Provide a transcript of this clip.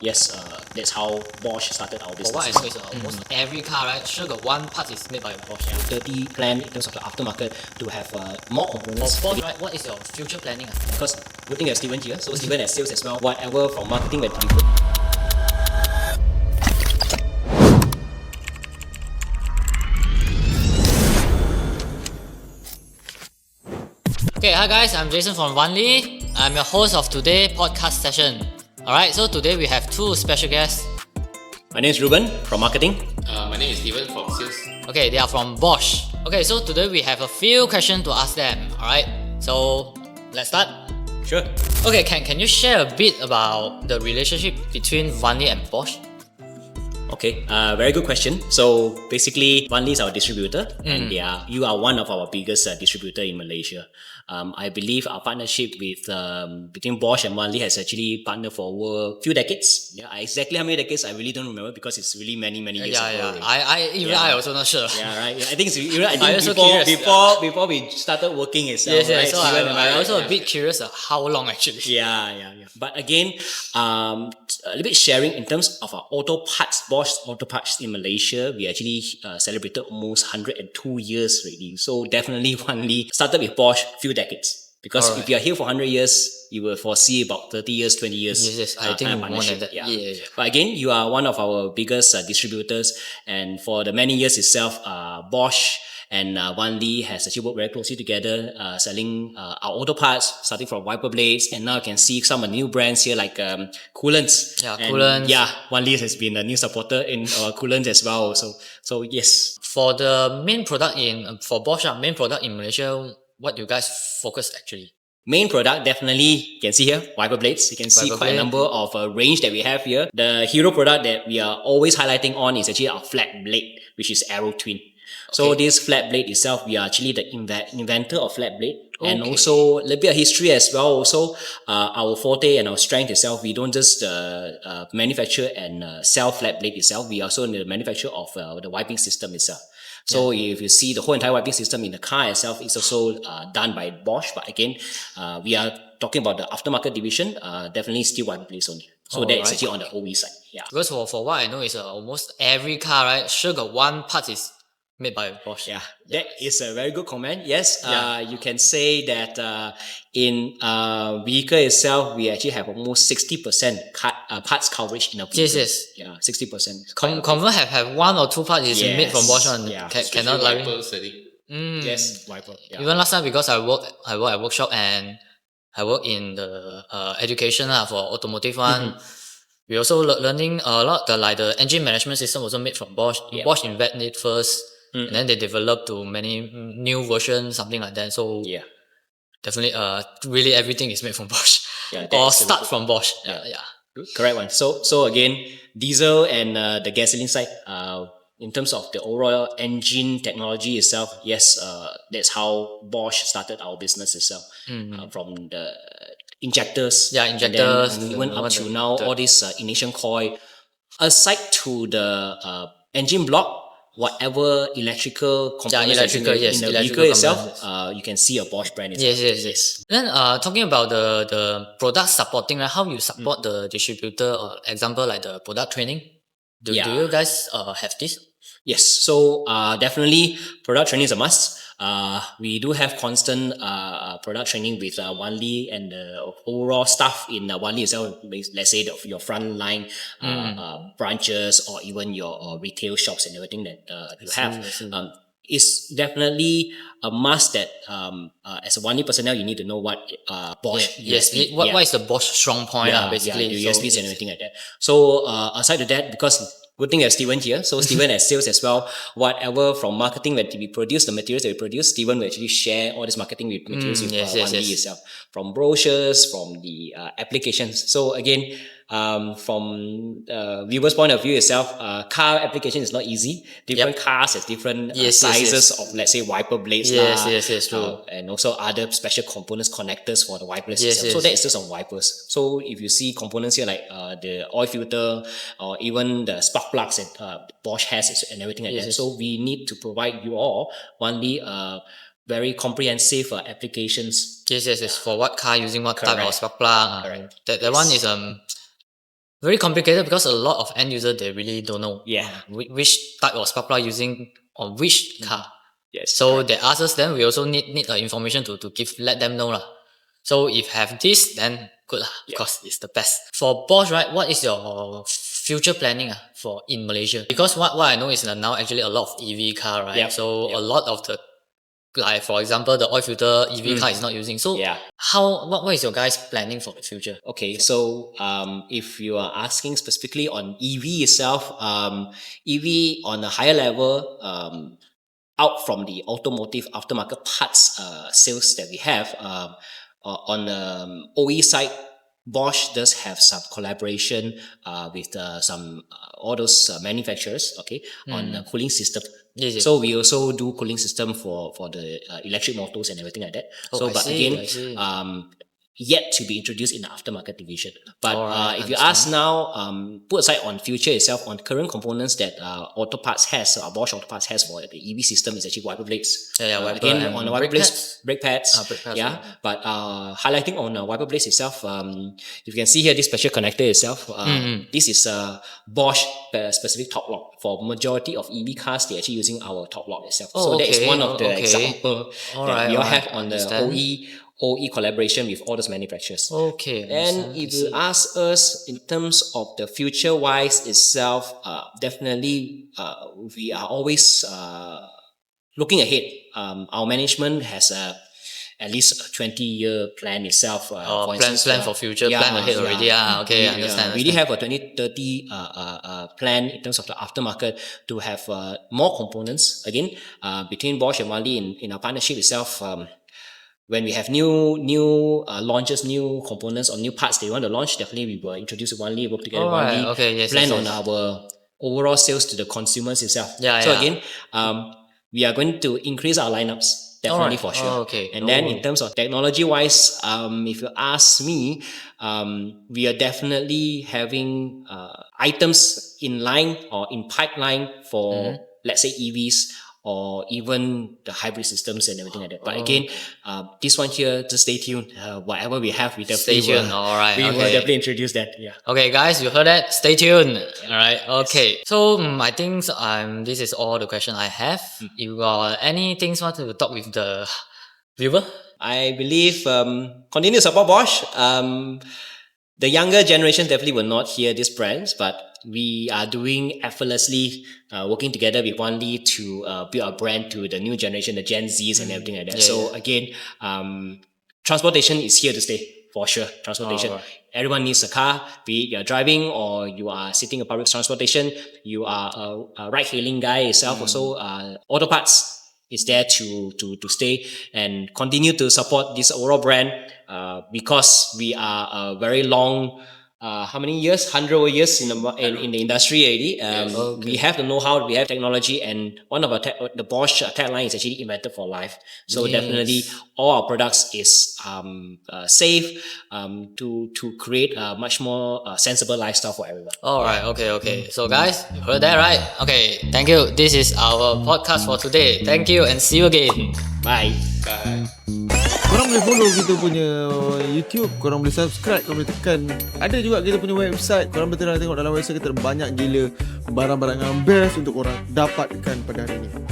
Yes, that's how Bosch started our business. For what I know is almost every car, right, sure got one part is made by Bosch. 30 plan in terms of the aftermarket to have more components. For Bosch, right, what is your future planning? Because good thing you have Steven here, so Steven has sales as well. Whatever from marketing that we put. Okay, hi guys, I'm Jason from Vanli. I'm your host of today's podcast session. Alright, so today we have two special guests. My name is Ruben from marketing. My name is Steven from sales. Okay, they are from Bosch. Okay, so today we have a few questions to ask them. Alright, so let's start. Sure. Okay, can you share a bit about the relationship between Vanli and Bosch? Okay, very good question. So basically, Vanli is our distributor, and you are one of our biggest distributor in Malaysia. I believe our partnership with between Bosch and Vanli has actually partnered for over a few decades. Yeah, exactly how many decades I really don't remember because it's really many years ago. I also not sure. Yeah, right. I think before we started working itself. Yes, right? so I'm also a bit curious of how long actually. Yeah. But again, a little bit sharing in terms of our auto parts, Bosch auto parts in Malaysia, we actually celebrated almost 102 years already. So definitely Vanli started with Bosch a few decades. Because if you are here for 100 years, you will foresee about 30 years, 20 years. Yes, I think more than that. Yeah. Yeah. But again, you are one of our biggest distributors, and for the many years itself, Bosch and Vanli has actually worked very closely together, selling our auto parts, starting from wiper blades, and now you can see some new brands here like coolants. Yeah, and coolants. Yeah, Vanli has been a new supporter in coolants as well. So yes. For the main product for Bosch, main product in Malaysia, what do you guys focus actually? Main product, definitely, you can see here, wiper blades. You can see quite a number of range that we have here. The hero product that we are always highlighting on is actually our flat blade, which is Aero Twin. So this flat blade itself, we are actually the inventor of flat blade. And also a little bit of history as well. Also, our forte and our strength itself, we don't just manufacture and sell flat blade itself. We also in the manufacture of the wiping system itself. So if you see the whole entire wiping system in the car itself is also done by Bosch. But again, we are talking about the aftermarket division, definitely steel wiper blades only. So that is actually on the OE side. Yeah. Because for what I know is almost every car, right, sure got one part is made by Bosch. Yeah, that is a very good comment. Yes, you can say that in vehicle itself, we actually have almost 60% parts coverage in a vehicle. Yes. Yeah, 60%. Confirm have one or two parts is made from Bosch one. Yeah. Cannot like. Yes, wiper. Yeah. Even last time because I work at workshop and I work in the education for automotive one. We also learning a lot. The engine management system also made from Bosch. Bosch invented it first. And then they developed to many new versions, something like that. So definitely, really everything is made from Bosch, or start from Bosch. Yeah. Correct one. So again, diesel and the gasoline side. In terms of the overall engine technology itself, yes, that's how Bosch started our business itself. From the injectors, injectors, and even up to now, all this ignition coil. Aside to the engine block, whatever electrical components in the vehicle itself, you can see a Bosch brand itself. Yes. Then talking about the product supporting, right, how you support the distributor, or example like the product training. Do you guys have this? Yes, so definitely product training is a must. We do have constant product training with Vanli and the overall staff in Vanli itself. Let's say your front line branches or even your retail shops and everything that you have. It's definitely a must that as a Vanli personnel, you need to know what Bosch USP. What is the Bosch strong point? Basically, the USPs and everything like that. So aside of that, because good thing you have Steven here. So Steven has sales as well. Whatever from marketing that we produce, the materials that we produce, Steven will actually share all this marketing materials with Vanli itself. From brochures, from the applications. So again, from viewer's point of view itself, car application is not easy. Different cars have different sizes of, let's say, wiper blades. Yes, true. And also other special components, connectors for the wipers itself. So that is just on wipers. So if you see components here like the oil filter or even the spark plugs that Bosch has and everything like that. So we need to provide you all only very comprehensive applications. Yes. For what car using what type of spark plug. That one is very complicated because a lot of end user they really don't know which type of spark plug using on which car. Yes. So correct. they ask us, then we also need information to let them know lah. So if have this, then good lah, because it's the best. For Bosch, right, what is your future planning for in Malaysia? Because what I know is that now actually a lot of EV car, right? Yep. So a lot of the, like for example, the oil filter EV car is not using. So what is your guys planning for the future? Okay, so if you are asking specifically on EV itself, EV on a higher level, out from the automotive aftermarket parts sales that we have, on the OE side, Bosch does have some collaboration with some all those manufacturers, on the cooling system. Yes. So we also do cooling system for the electric motors and everything like that. I see. Yet to be introduced in the aftermarket division. But if you understand. ask now, put aside on future itself, on current components that Auto Parts has, Bosch Auto Parts has for the EV system is actually wiper blades. Wiper Again, and on the wiper brake blades, brake pads. Brake pads, Yeah. But highlighting on wiper blades itself, if you can see here, this special connector itself, this is Bosch specific top lock. For majority of EV cars, they're actually using our top lock itself. So that is one of the example that we all have on the OE collaboration with all those manufacturers. Okay. And if you ask us in terms of the future wise itself, definitely we are always looking ahead. Our management has at least a 20-year plan itself. For instance, plan for future, plan ahead already. Okay, understand. We really have a 2030 plan in terms of the aftermarket to have more components. Again, between Bosch and Vanli in our partnership itself, when we have new launches, new components or new parts they want to launch, definitely we will introduce Vanli, work together with Vanli, plan on our overall sales to the consumers itself. Again, we are going to increase our lineups, definitely for sure. And then in terms of technology wise, if you ask me, we are definitely having items in line or in pipeline for let's say EVs or even the hybrid systems and everything like that. But again, this one here, just stay tuned. Whatever we have, we definitely will definitely introduce that. Yeah. Okay, guys, you heard that? Stay tuned. All right. Okay. So I think this is all the question I have. You got any things want to talk with the viewer? I believe continue to support Bosch. The younger generation definitely will not hear these brands, but we are doing effortlessly, working together with Vanli to build our brand to the new generation, the Gen Zs and everything like that. Again, transportation is here to stay for sure. Transportation. Everyone needs a car, be it you're driving or you are sitting in public transportation, you are a ride-hailing guy yourself. Also, Auto Parts is there to stay and continue to support this overall brand because we are a very long, how many years? 100 years in the industry already. We have the know-how, we have technology, and one of the Bosch tagline is actually invented for life. So definitely all our products is safe to create a much more sensible lifestyle for everyone. Alright, okay. So guys, you heard that right? Okay, thank you. This is our podcast for today. Thank you and see you again. Bye. Korang boleh follow kita punya YouTube, korang boleh subscribe, korang boleh tekan. Ada juga kita punya website. Korang betul nak tengok dalam website kita banyak gila barang-barang yang best untuk korang dapatkan pada hari ini.